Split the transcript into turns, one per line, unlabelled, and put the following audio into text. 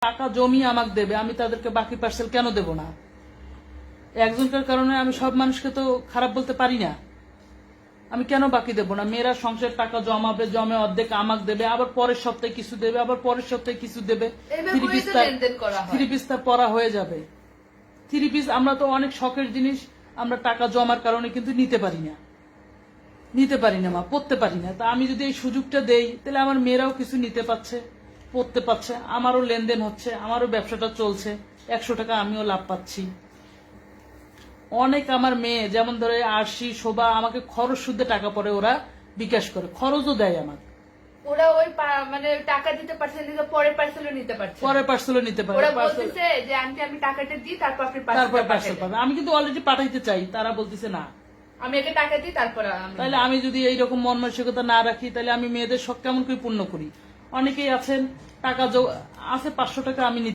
টাকা জমিয়ে আমাকে দেবে, আমি তাদেরকে বাকি পার্সেল কেন দেব না? একজনকার কারণে আমি সব মানুষকে তো খারাপ বলতে পারি না। আমি কেন বাকি দেব না? মেয়েরা সংসার টাকা জমাবে, জমে অর্ধেক আমাকে দেবে, আবার পরের সপ্তাহে কিছু দেবে, আবার পরের সপ্তাহে কিছু দেবে। থ্রি পিস তার পরা হয়ে যাবে। থ্রি পিস আমরা তো অনেক শখের জিনিস, আমরা টাকা জমার কারণে কিন্তু নিতে পারি না মা, পড়তে পারি না। তা আমি যদি এই সুযোগটা দেই, তাহলে আমার মেয়েরাও কিছু নিতে পারছে, পড়তে পারছে, আমারও লেনদেন হচ্ছে, আমারও ব্যবসাটা চলছে, 100 টাকা আমিও লাভ পাচ্ছি। অনেক আমার মেয়ে যেমন ধরে আরশি, শোভা আমাকে খরচ শুদ্ধে টাকা পরে ওরা বিকাশ করে, খরচও দেয় আমাকে।
ওরা ওই মানে টাকা দিতে পারছে না, পরের পার্সেলও নিতে পারছে,
পরের পার্সেলও নিতে পারে।
ওরা বলতেছে যে আন্টি আমি টাকাটা দিই তারপর আপনি
পার্সেল পাবে। আমি কিন্তু অলরেডি পাঠাইতে চাই, তারা বলতেছে না,
আমি আগে টাকা দিই তারপর।
তাহলে আমি যদি এইরকম মন মানসিকতা না রাখি, তাহলে আমি মেয়েদের শখ কেমন করে পূর্ণ করি? অনেকেই আছেন টাকা আছে 500 টাকা আমি নিতে